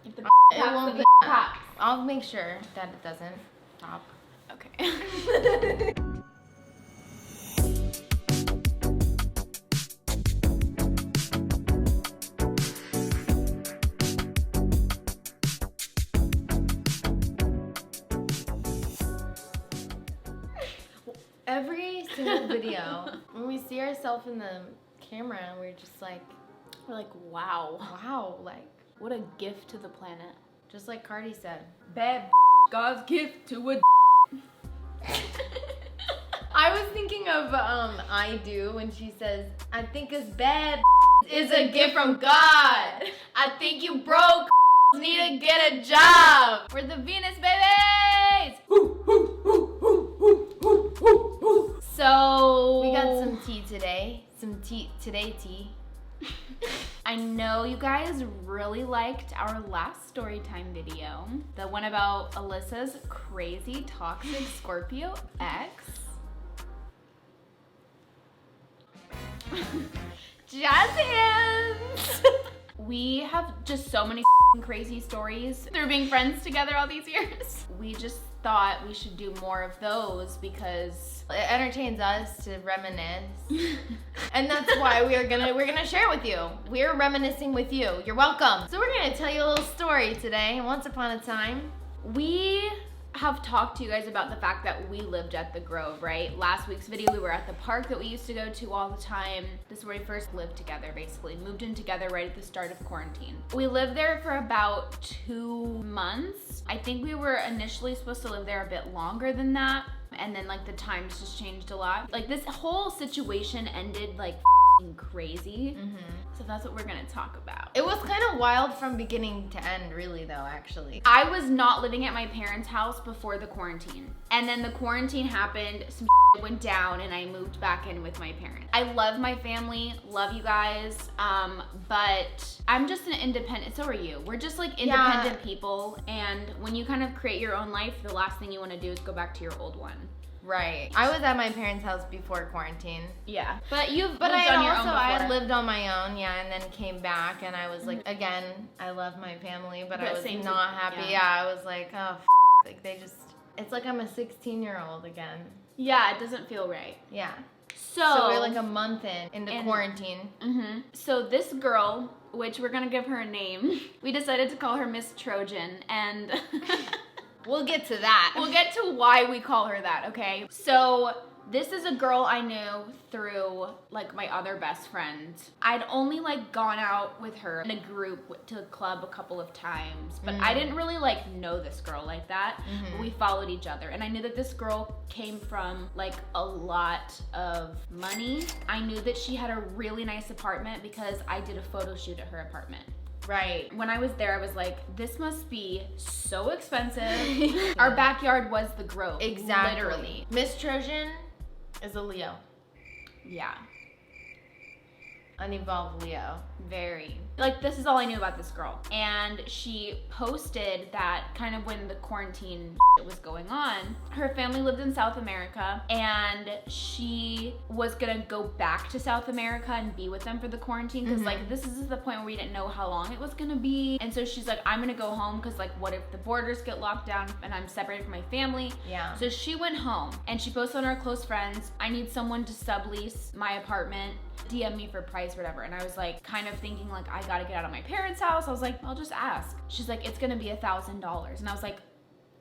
If the it won't be. pops. I'll make sure that it doesn't pop. Okay. Every single video, when we see ourselves in the camera, we're just like, wow. wow, like, What a gift to the planet. just like Cardi said. Bad God's gift to a I was thinking of I Do when she says, I think it's bad is a gift from God. I think you broke need to get a job. We're the Venus babies! So We got some tea today. Some tea today tea. I know you guys really liked our last Storytime video, the one about Alyssa's crazy toxic Scorpio ex. Jazz hands! We have just so many crazy stories through being friends together all these years. We just thought we should do more of those because It entertains us to reminisce. And that's why we're gonna share it with you. We're reminiscing with you. You're welcome. So we're gonna tell you a little story today. Once upon a time. we have talked to you guys about the fact that we lived at the Grove, right? Last week's video, we were at the park that we used to go to all the time. This is where we first lived together, basically. Moved in together right at the start of quarantine. We lived there for about 2 months. I think we were initially supposed to live there a bit longer than that. And then like the times just changed a lot. Like this whole situation ended like crazy. So that's what we're gonna talk about. It was kind of wild from beginning to end, really, though, actually. I was not living at my parents' house before the quarantine. And then the quarantine happened, some went down, and I moved back in with my parents. I love my family, love you guys, but I'm just an independent, so are you. We're just like independent people, and when you kind of create your own life, the last thing you want to do is go back to your old one. Right. I was at my parents' house before quarantine. Yeah. But you've But lived I on your also, own I before. lived on my own, yeah, and then came back, and I was like, again, I love my family, but I was same not to- happy. yeah. Yeah, I was like, oh, like they just, it's like I'm a 16-year-old again. Yeah, it doesn't feel right. Yeah. So we're like a month into quarantine. So this girl, which we're gonna give her a name, we decided to call her Miss Trojan, and We'll get to that. we'll get to why we call her that, okay? So this is a girl I knew through like my other best friend. I'd only like gone out with her in a group to a club a couple of times, but I didn't really like know this girl like that. But we followed each other, and I knew that this girl came from like a lot of money. I knew that she had a really nice apartment because I did a photo shoot at her apartment. Right. When I was there, I was like, this must be so expensive. Our backyard was the Grove. Exactly. Literally. Miss Trojan is a Leo. Yeah. Unevolved Leo. Very. Like, this is all I knew about this girl. And she posted that kind of when the quarantine was going on, her family lived in South America, and she was gonna go back to South America and be with them for the quarantine, because like this is the point where we didn't know how long it was gonna be. And so she's like, I'm gonna go home because like what if the borders get locked down and I'm separated from my family? Yeah. So she went home and she posted on her close friends, I need someone to sublease my apartment, DM me for price, whatever. And I was like kind of thinking like, I gotta get out of my parents' house. I was like, I'll just ask. She's like, it's gonna be $1,000. And I was like,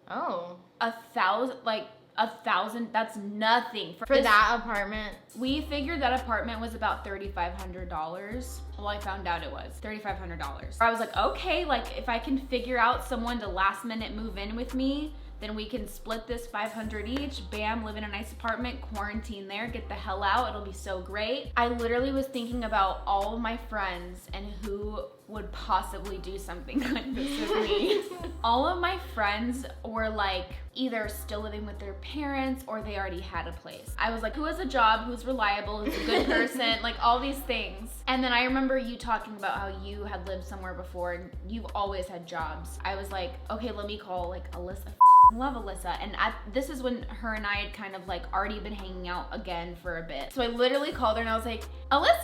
Oh. $1,000, that's nothing. For that apartment? We figured that apartment was about $3,500. Well, I found out it was $3,500. I was like, okay, like if I can figure out someone to last minute move in with me, then we can split this $500 each, bam, live in a nice apartment, quarantine there, get the hell out, it'll be so great. I literally was thinking about all of my friends and who would possibly do something like this with me. All of my friends were like either still living with their parents or they already had a place. I was like, who has a job, who's reliable, who's a good person, like all these things. And then I remember you talking about how you had lived somewhere before and you've always had jobs. I was like, okay, let me call like Alyssa. Love Alyssa. And this is when her and I had kind of like already been hanging out again for a bit. So I literally called her and I was like, Alyssa,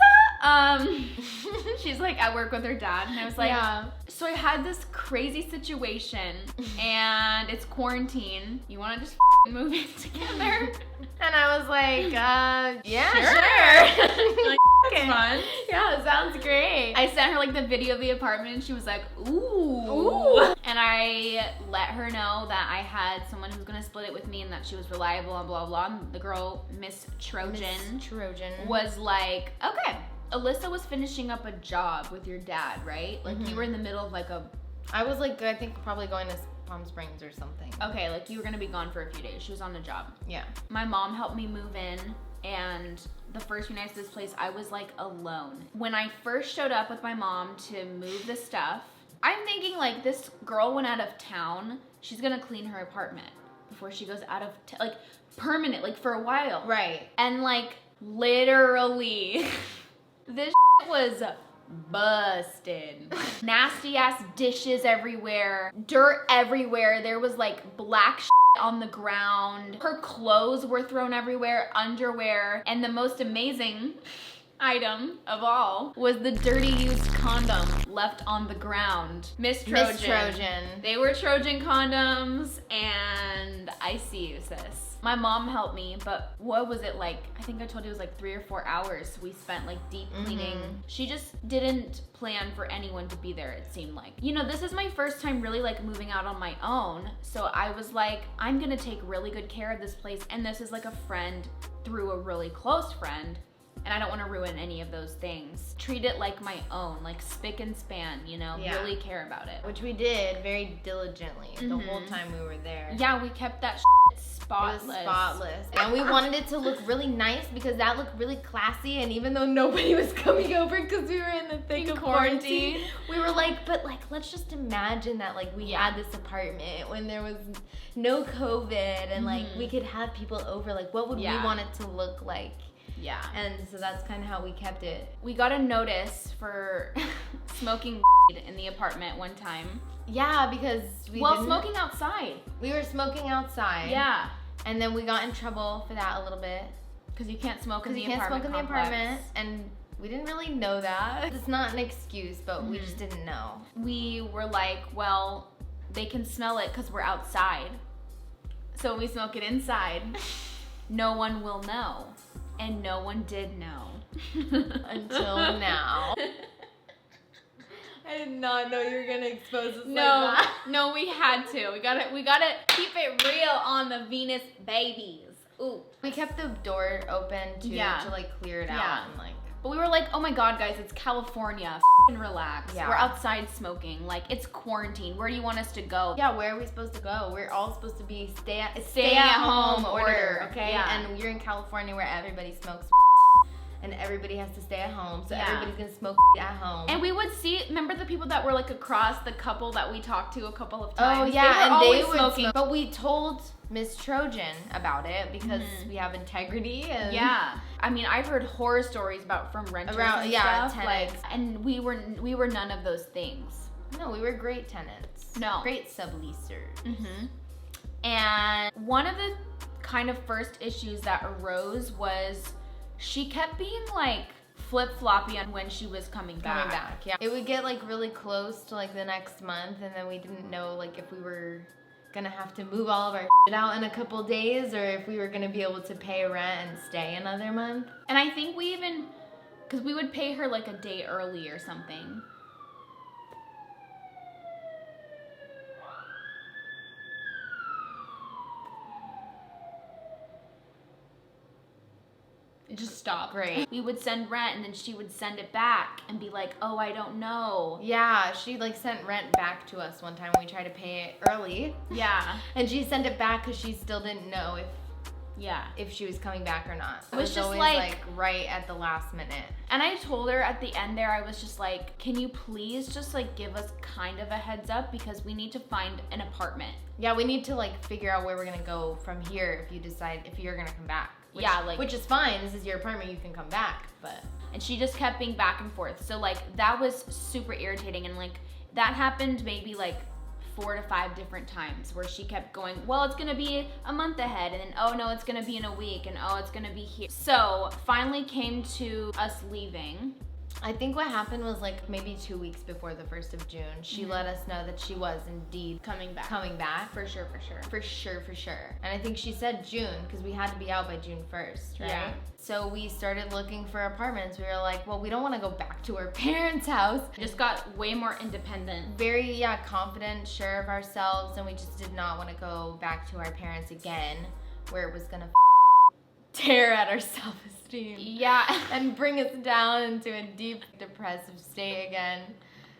She's like at work with her dad, and I was like, Yeah. so I had this crazy situation, and it's quarantine. You want to just move in together? And I was like, yeah, Sure. Like, Okay. fun. Yeah, sounds great. I sent her like the video of the apartment, and she was like, ooh. Ooh. And I let her know that I had someone who was gonna split it with me and that she was reliable and blah, blah, blah. And the girl, Miss Trojan, was like, okay, Alyssa was finishing up a job with your dad, right? Like you were in the middle of like I was like, I think probably going to Palm Springs or something. okay, like you were gonna be gone for a few days. She was on a job. Yeah. My mom helped me move in, and the first few nights of this place, I was like alone. When I first showed up with my mom to move the stuff, I'm thinking like this girl went out of town. She's gonna clean her apartment before she goes out of like permanent, like for a while. Right. And like literally, this was busted. Nasty ass dishes everywhere, dirt everywhere. There was like black on the ground. Her clothes were thrown everywhere, underwear, and the most amazing item of all was the dirty used condom left on the ground. Miss Trojan. They were Trojan condoms, and I see you, sis. My mom helped me, but what was it like? I think I told you it was like 3 or 4 hours we spent like deep cleaning. She just didn't plan for anyone to be there, it seemed like. You know, this is my first time really like moving out on my own. So I was like, I'm gonna take really good care of this place. And this is like a friend through a really close friend. And I don't want to ruin any of those things. Treat it like my own, like spick and span, you know, really care about it. Which we did very diligently the whole time we were there. Yeah, we kept that spotless. It was spotless. And we wanted it to look really nice because that looked really classy. And even though nobody was coming over because we were in the thick of quarantine, we were like, but like, let's just imagine that like we had this apartment when there was no COVID and like we could have people over. Like, what would we want it to look like? Yeah. And so that's kind of how we kept it. We got a notice for smoking in the apartment one time. Yeah, because smoking outside. We were smoking outside. Yeah. And then we got in trouble for that a little bit. Because you can't smoke in the apartment. apartment. Because you can't smoke in the apartment. And we didn't really know that. It's not an excuse, but we just didn't know. We were like, well, they can smell it because we're outside. So when we smoke it inside, no one will know. And no one did know. Until now. I did not know you were gonna expose us like that. No, we had to. We gotta keep it real on the Venus babies. Ooh. We kept the door open too to like clear it out and like. But we were like, oh my god, guys, it's California. Relax. Yeah. We're outside smoking. Like, it's quarantine. Where do you want us to go? Yeah, where are we supposed to go? We're all supposed to be stay at home order, okay? Yeah. And you're in California where everybody smokes and everybody has to stay at home. So everybody's gonna smoke at home. And we would see, remember the people that were like across, the couple that we talked to a couple of times? Oh yeah, they were smoking. But we told Miss Trojan about it because we have integrity and I mean, I've heard horror stories about from renters and stuff. Tenants. Like, and we were none of those things. No, we were great tenants. No. Great subleasers. And one of the kind of first issues that arose was she kept being like flip-floppy on when she was coming back. Yeah. It would get like really close to like the next month and then we didn't know like if we were gonna have to move all of our shit out in a couple days or if we were gonna be able to pay rent and stay another month. And I think we even, because we would pay her like a day early or something. It just stopped. Great. We would send rent and then she would send it back and be like, oh, I don't know. Yeah, she like sent rent back to us one time when we tried to pay it early. Yeah. And she sent it back because she still didn't know if she was coming back or not. It was just always like right at the last minute. And I told her at the end there, I was just like, can you please just like give us kind of a heads up because we need to find an apartment. Yeah, we need to like figure out where we're gonna go from here if you decide if you're gonna come back. Which is fine. This is your apartment. You can come back, but. And she just kept being back and forth. So like that was super irritating, and like that happened maybe like 4 to 5 different times where she kept going, well, it's gonna be a month ahead, and then oh no, it's gonna be in a week, and oh, it's gonna be here. So finally came to us leaving. I think what happened was like maybe 2 weeks before the 1st of June, she let us know that she was indeed Coming back. For sure. And I think she said June because we had to be out by June 1st, right? Yeah. So we started looking for apartments. We were like, well, we don't want to go back to our parents' house. Just got way more independent. Very, confident, sure of ourselves, and we just did not want to go back to our parents again, where it was gonna tear at our self-esteem. Yeah. And bring us down into a deep depressive state again.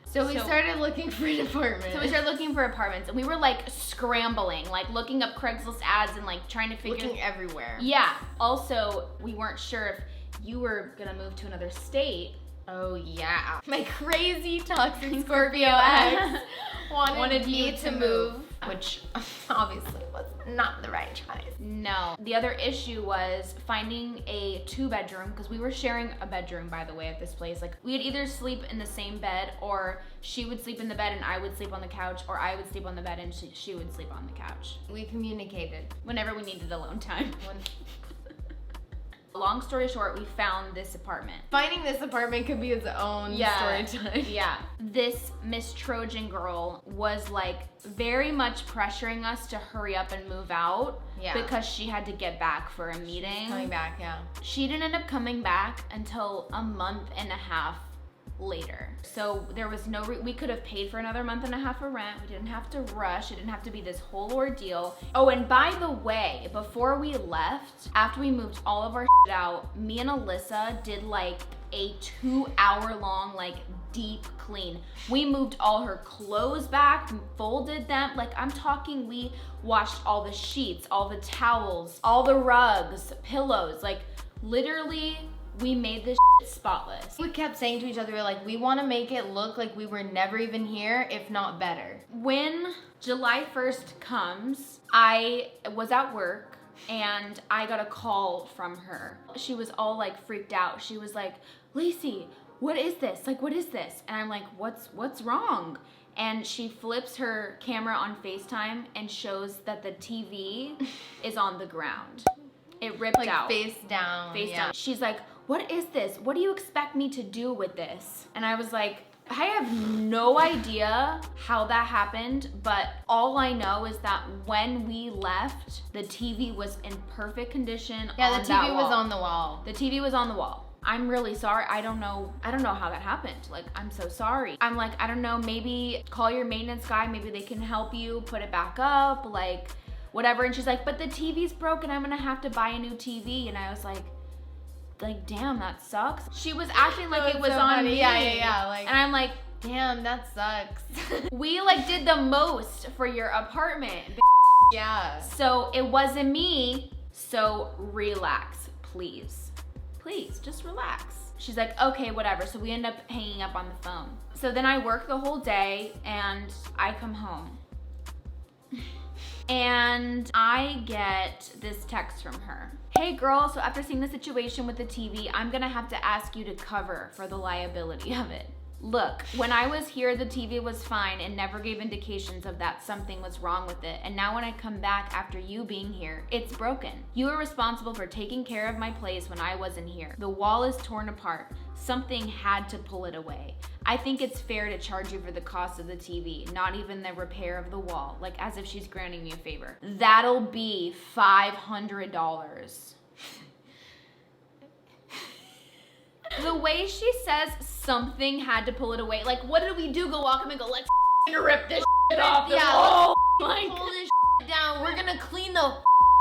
So we started looking for an apartment. So we started looking for apartments, and we were like scrambling, like looking up Craigslist ads and like trying to figure. Looking everywhere. Yeah. Also, we weren't sure if you were gonna move to another state. Oh yeah. My crazy toxic Scorpio ex wanted me to move, which obviously was not the right choice. No. The other issue was finding a 2-bedroom, because we were sharing a bedroom, by the way, at this place. Like, we'd either sleep in the same bed, or she would sleep in the bed and I would sleep on the couch, or I would sleep on the bed and she would sleep on the couch. We communicated. Whenever we needed alone time. Long story short, we found this apartment. Finding this apartment could be its own story time. Yeah. This Miss Trojan girl was like very much pressuring us to hurry up and move out. Yeah. Because she had to get back for a meeting. Coming back, yeah. She didn't end up coming back until a month and a half later. So there was no, we could have paid for another month and a half of rent. We didn't have to rush. It didn't have to be this whole ordeal. Oh, and by the way, before we left, after we moved all of our shit out, me and Alyssa did like a 2-hour long, like deep clean. We moved all her clothes back, folded them. Like, I'm talking, we washed all the sheets, all the towels, all the rugs, pillows, like literally we made this shit spotless. We kept saying to each other, like, we want to make it look like we were never even here, if not better. When July 1st comes, I was at work and I got a call from her. She was all like freaked out. She was like, Lacey, what is this? Like, what is this? And I'm like, what's wrong? And she flips her camera on FaceTime and shows that the TV is on the ground. It ripped like out. Face down. Face down. She's like, what is this? What do you expect me to do with this? And I was like, I have no idea how that happened, but all I know is that when we left, the TV was in perfect condition. Yeah, the TV was on the wall. The TV was on the wall. I'm really sorry. I don't know how that happened. Like, I'm so sorry. I'm like, I don't know, maybe call your maintenance guy. Maybe they can help you put it back up, like whatever. And she's like, but the TV's broken. I'm gonna have to buy a new TV. And I was like, damn, that sucks. She was acting like it was so on me. Yeah. Like, and I'm like, damn, that sucks. We like did the most for your apartment. Yeah. So it wasn't me. So relax, please. Please, just relax. She's like, okay, whatever. So we end up hanging up on the phone. So then I work the whole day and I come home. And I get this text from her. Hey girl, so after seeing the situation with the TV, I'm gonna have to ask you to cover for the liability of it. Look, when I was here, the TV was fine and never gave indications of that something was wrong with it. And now when I come back after you being here, it's broken. You were responsible for taking care of my place when I wasn't here. The wall is torn apart. Something had to pull it away. I think it's fair to charge you for the cost of the TV, not even the repair of the wall, like as if she's granting me a favor. That'll be $500. The way she says something had to pull it away, like what did we do? Go walk him and go, let's rip this shit off the wall. Like, pull this down. We're gonna clean the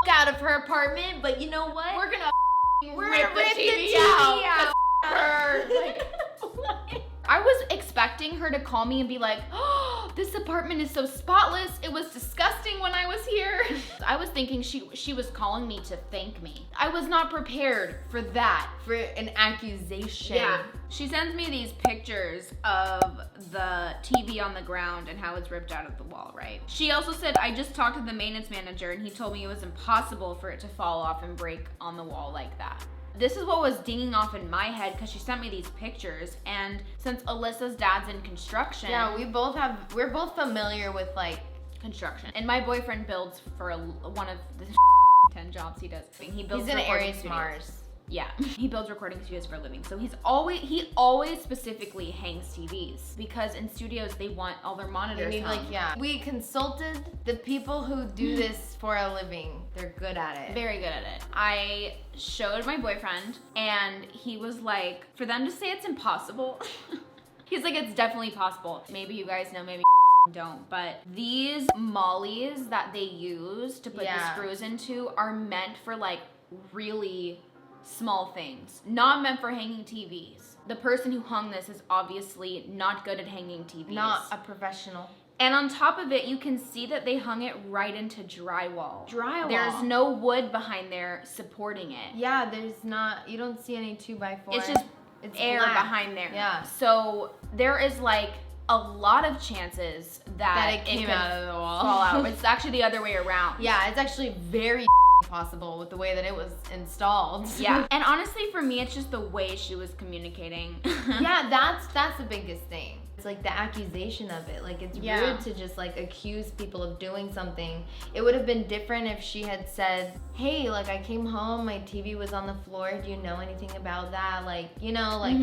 out of her apartment, but you know what? We're gonna rip the TV out. Her. Like, I was expecting her to call me and be like, oh, this apartment is so spotless. It was disgusting when I was here. I was thinking she was calling me to thank me. I was not prepared for that. For an accusation. Yeah. She sends me these pictures of the TV on the ground and how it's ripped out of the wall, right? She also said, I just talked to the maintenance manager and he told me it was impossible for it to fall off and break on the wall like that. This is what was dinging off in my head because she sent me these pictures, and since Alyssa's dad's in construction. Yeah, we're both familiar with like construction. And my boyfriend builds for one of the 10 jobs he does. He builds. He's an Aries Mars. Yeah, he builds recording studios for a living. So he always specifically hangs TVs because in studios they want all their monitors hung. We consulted the people who do this for a living. They're good at it. Very good at it. I showed my boyfriend and he was like, for them to say it's impossible, he's like, it's definitely possible. Maybe you guys know, maybe don't, but these mollies that they use to put the screws into are meant for like really small things, not meant for hanging TVs. The person who hung this is obviously not good at hanging TVs. Not a professional. And on top of it, you can see that they hung it right into drywall. Drywall. There's no wood behind there supporting it. Yeah, there's not, you don't see any 2x4. It's just air black. behind there. Yeah. So there is like a lot of chances that it came out of the wall. Fall out. It's actually the other way around. Yeah, it's actually very possible with the way that it was installed. Yeah. And honestly, for me, it's just the way she was communicating. Yeah, that's the biggest thing. It's like the accusation of it. Like, it's rude to just like accuse people of doing something. It would have been different if she had said, hey, like I came home, my TV was on the floor. Do you know anything about that? Like, you know, like,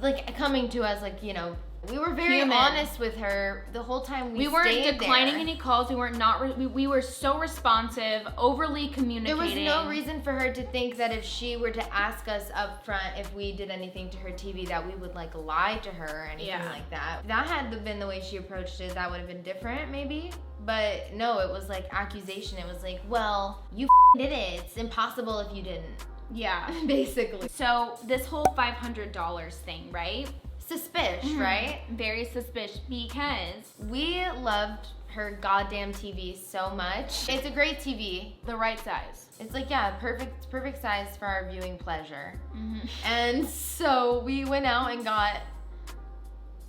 like coming to us, like, you know, we were very honest with her the whole time we weren't stayed declining there. Any calls. We were so responsive, overly communicating. There was no reason for her to think that if she were to ask us up front if we did anything to her TV that we would like lie to her or anything like that. If that had been the way she approached it, that would have been different maybe. But no, it was like accusation. It was like, well, you did it. It's impossible if you didn't. Yeah. Basically. So this whole $500 thing, right? Suspicious, right? Very suspicious because we loved her goddamn TV so much. It's a great TV. The right size. It's like, yeah, perfect size for our viewing pleasure. And so we went out and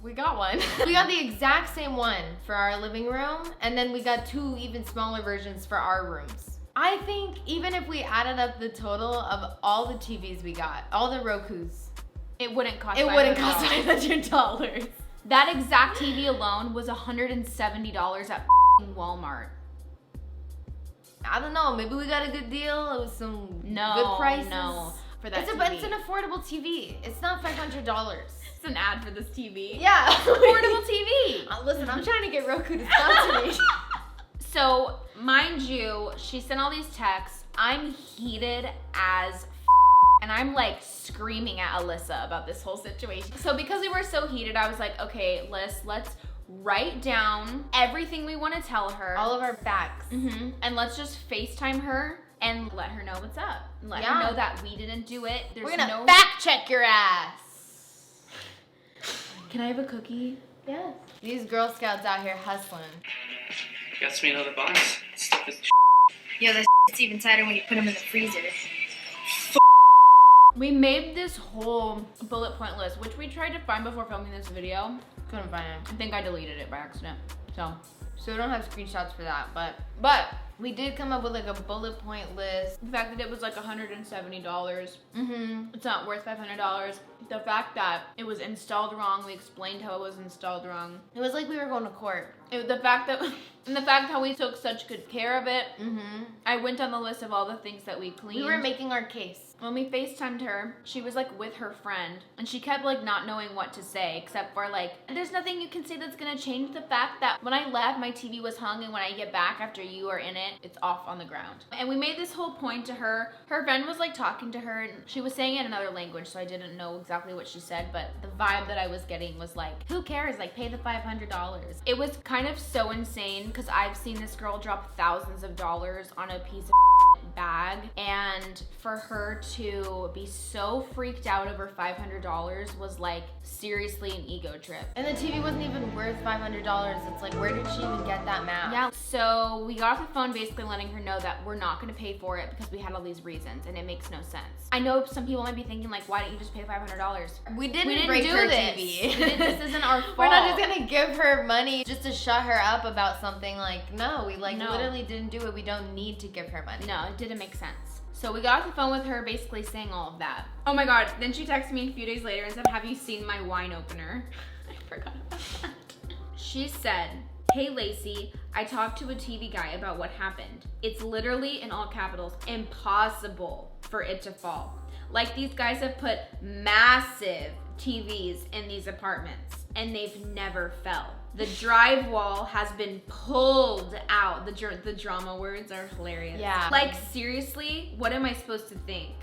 we got one. We got the exact same one for our living room, and then we got 2 even smaller versions for our rooms. I think even if we added up the total of all the TVs we got, all the Rokus, it wouldn't cost $500. That exact TV alone was $170 at Walmart. I don't know, maybe we got a good deal. It was some good prices. No, for that TV. But it's an affordable TV. It's not $500. It's an ad for this TV. Yeah. Affordable TV. Listen, I'm trying to get Roku to sponsor me. So, mind you, she sent all these texts. I'm heated as and I'm like screaming at Alyssa about this whole situation. So because we were so heated, I was like, okay, let's write down everything we want to tell her. All of our facts. And let's just FaceTime her and let her know what's up. And let her know that we didn't do it. We're gonna fact check your ass. Can I have a cookie? Yes. These Girl Scouts out here hustling. Got me another box. Stuff is Yo, that it's even tighter when you put them in the freezer. We made this whole bullet point list, which we tried to find before filming this video. Couldn't find it. I think I deleted it by accident. So we don't have screenshots for that, but we did come up with like a bullet point list. The fact that it was like $170. It's not worth $500. The fact that it was installed wrong, we explained how it was installed wrong. It was like we were going to court. The fact how we took such good care of it. I went on the list of all the things that we cleaned. We were making our case. When we FaceTimed her, she was like with her friend and she kept like not knowing what to say except for like, there's nothing you can say that's gonna change the fact that when I left, my TV was hung and when I get back after you are in it, it's off on the ground. And we made this whole point to her. Her friend was like talking to her and she was saying it in another language, so I didn't know exactly what she said, but the vibe that I was getting was like, who cares? Like, pay the $500. It was kind of so insane because I've seen this girl drop thousands of dollars on a piece of bag, and for her to be so freaked out over $500 was like seriously an ego trip. And the TV wasn't even worth $500. It's like, where did she even get that math? Yeah, so we got off the phone basically letting her know that we're not gonna pay for it because we had all these reasons and it makes no sense. I know some people might be thinking like, why don't you just pay the $500? We didn't break her TV. This isn't our fault. We're not just gonna give her money just to shut her up about something. Like, no, we literally didn't do it. We don't need to give her money. No, it didn't make sense. So we got off the phone with her basically saying all of that. Oh my God, then she texted me a few days later and said, have you seen my wine opener? I forgot about that. She said, hey Lacey, I talked to a TV guy about what happened. It's literally, in all capitals, impossible for it to fall. Like, these guys have put massive TVs in these apartments and they've never fell. The drywall has been pulled out. The drama words are hilarious. Yeah. Like, seriously, what am I supposed to think?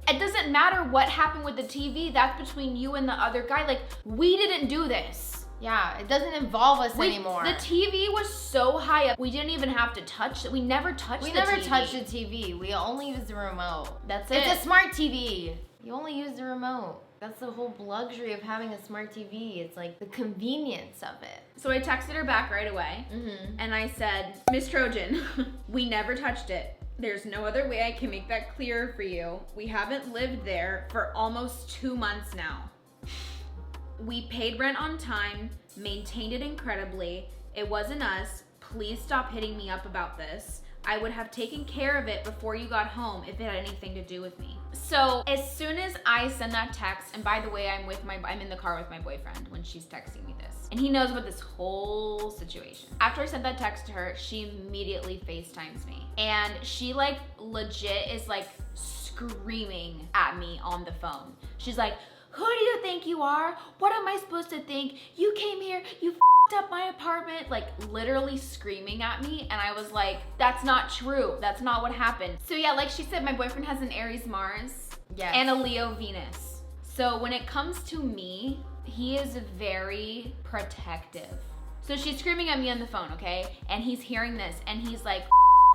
It doesn't matter what happened with the TV. That's between you and the other guy. Like, we didn't do this. Yeah, it doesn't involve us anymore. The TV was so high up. We didn't even have to touch it. We never touched the TV. We never touched the TV. We only used the remote. That's it. It's a smart TV. You only use the remote. That's the whole luxury of having a smart TV. It's like the convenience of it. So I texted her back right away, and I said, Miss Trojan, we never touched it. There's no other way I can make that clearer for you. We haven't lived there for almost 2 months now. We paid rent on time, maintained it incredibly. It wasn't us. Please stop hitting me up about this. I would have taken care of it before you got home if it had anything to do with me. So as soon as I send that text, and by the way, I'm in the car with my boyfriend when she's texting me this, and he knows about this whole situation. After I sent that text to her, she immediately FaceTimes me. And she like legit is like screaming at me on the phone. She's like, who do you think you are? What am I supposed to think? You came here, you up my apartment, like literally screaming at me, and I was like, that's not true. That's not what happened. So yeah, like she said, my boyfriend has an Aries Mars and a Leo Venus. So when it comes to me, he is very protective. So she's screaming at me on the phone, okay? And he's hearing this and he's like,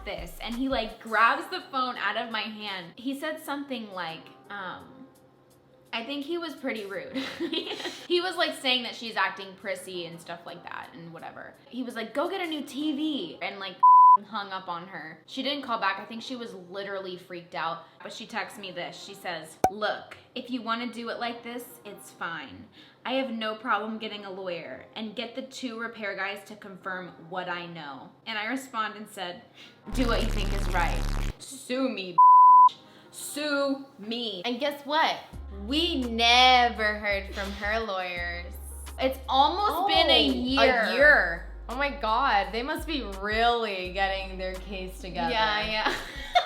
this, and he like grabs the phone out of my hand. He said something like, I think he was pretty rude. He was like saying that she's acting prissy and stuff like that and whatever. He was like, go get a new TV, and like hung up on her. She didn't call back. I think she was literally freaked out. But she texts me this. She says, look, if you want to do it like this, it's fine. I have no problem getting a lawyer and get the 2 repair guys to confirm what I know. And I respond and said, do what you think is right. Sue me, sue me. And guess what? We never heard from her lawyers. It's almost been a year. Oh my God, they must be really getting their case together. Yeah.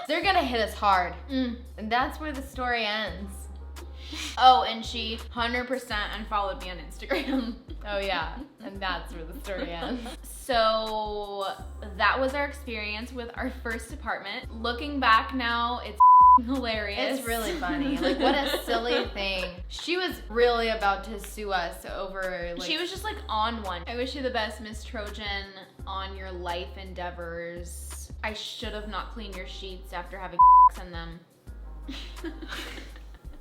They're gonna hit us hard. And that's where the story ends. Oh, and she 100% unfollowed me on Instagram. Oh yeah, and that's where the story ends. So that was our experience with our first apartment. Looking back now, it's hilarious. It's really funny. Like, what a silly thing. She was really about to sue us over, like... She was just, like, on one. I wish you the best, Miss Trojan, on your life endeavors. I should have not cleaned your sheets after having in them.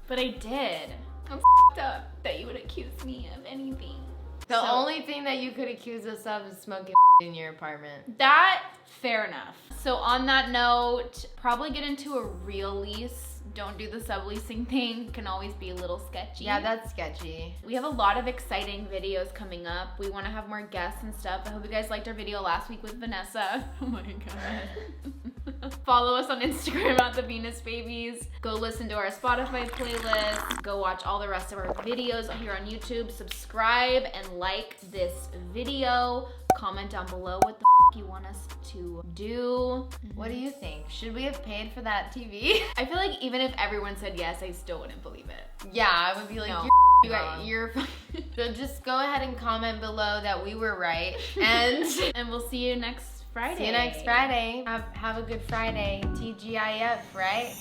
But I did. I'm up that you would accuse me of anything. The only thing that you could accuse us of is smoking in your apartment. That, fair enough. So on that note, probably get into a real lease. Don't do the subleasing thing. It can always be a little sketchy. Yeah, that's sketchy. We have a lot of exciting videos coming up. We want to have more guests and stuff. I hope you guys liked our video last week with Vanessa. Oh my God. Follow us on Instagram at The Venus Babies. Go listen to our Spotify playlist. Go watch all the rest of our videos here on YouTube. Subscribe and like this video. Comment down below what the you want us to do. What do you think? Should we have paid for that TV? I feel like even if everyone said yes, I still wouldn't believe it. Yeah, I would be like, no. You're So just go ahead and comment below that we were right. And we'll see you next Friday. See you next Friday. Have a good Friday. TGIF, right?